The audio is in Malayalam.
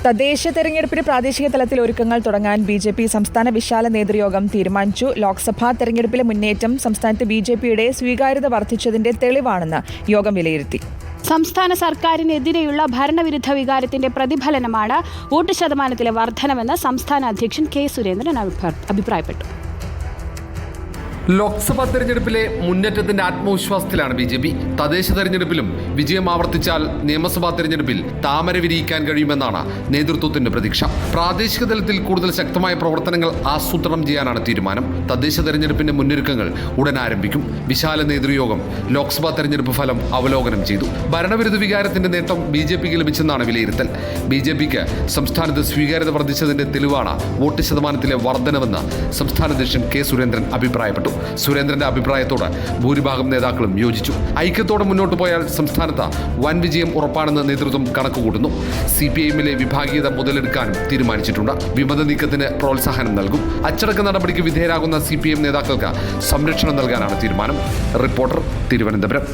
തദ്ദേശ തെരഞ്ഞെടുപ്പിന് പ്രാദേശിക തലത്തിൽ ഒരുക്കങ്ങൾ തുടങ്ങാൻ ബി.ജെ.പി. സംസ്ഥാന വിശാല നേതൃയോഗം തീരുമാനിച്ചു. ലോക്സഭാ തെരഞ്ഞെടുപ്പിലെ മുന്നേറ്റം സംസ്ഥാനത്ത് ബി.ജെ.പിയുടെ സ്വീകാര്യത വർദ്ധിച്ചതിന്റെ തെളിവാണെന്ന് യോഗം വിലയിരുത്തി. സംസ്ഥാന സർക്കാരിനെതിരെയുള്ള ഭരണവിരുദ്ധ വികാരത്തിന്റെ പ്രതിഫലനമാണ് വോട്ട് ശതമാനത്തിലെ വർധനമെന്ന് സംസ്ഥാന അധ്യക്ഷൻ കെ സുരേന്ദ്രൻ അഭിപ്രായപ്പെട്ടു. ലോക്സഭാ തെരഞ്ഞെടുപ്പിലെ മുന്നേറ്റത്തിന്റെ ആത്മവിശ്വാസത്തിലാണ് ബി.ജെ.പി. തദ്ദേശ തെരഞ്ഞെടുപ്പിലും വിജയം ആവർത്തിച്ചാൽ നിയമസഭാ തെരഞ്ഞെടുപ്പിൽ താമര വിരിയിക്കാൻ കഴിയുമെന്നാണ് നേതൃത്വത്തിന്റെ പ്രതീക്ഷ. പ്രാദേശിക തലത്തിൽ കൂടുതൽ ശക്തമായ പ്രവർത്തനങ്ങൾ ആസൂത്രണം ചെയ്യാനാണ് തീരുമാനം. തദ്ദേശ തെരഞ്ഞെടുപ്പിന്റെ മുന്നൊരുക്കങ്ങൾ ഉടൻ ആരംഭിക്കും. വിശാല നേതൃയോഗം ലോക്സഭാ തെരഞ്ഞെടുപ്പ് ഫലം അവലോകനം ചെയ്തു. ഭരണവിരുദ്ധ വികാരത്തിന്റെ നേട്ടം ബി.ജെ.പിക്ക് ലഭിച്ചെന്നാണ് വിലയിരുത്തൽ. ബി.ജെ.പിക്ക് സംസ്ഥാനത്ത് സ്വീകാര്യത വർദ്ധിച്ചതിന്റെ തെളിവാണ് വോട്ട് ശതമാനത്തിലെ വർധനവെന്ന് സംസ്ഥാന അധ്യക്ഷൻ കെ സുരേന്ദ്രൻ അഭിപ്രായപ്പെട്ടു. സുരേന്ദ്രന്റെ അഭിപ്രായത്തോട് ഭൂരിഭാഗം നേതാക്കളും യോജിച്ചു. ഐക്യത്തോടെ മുന്നോട്ട് പോയാൽ സംസ്ഥാനത്ത് വൻ വിജയം ഉറപ്പാണെന്ന് നേതൃത്വം കണക്കുകൂട്ടുന്നു. CPI-ലെ വിഭാഗീയത മുതലെടുക്കാനും തീരുമാനിച്ചിട്ടുണ്ട്. വിമത നീക്കത്തിന് പ്രോത്സാഹനം നൽകും. അച്ചടക്ക നടപടിക്ക് വിധേയരാകുന്ന CPM നേതാക്കൾക്ക് സംരക്ഷണം നൽകാനാണ് തീരുമാനം. റിപ്പോർട്ടർ, തിരുവനന്തപുരം.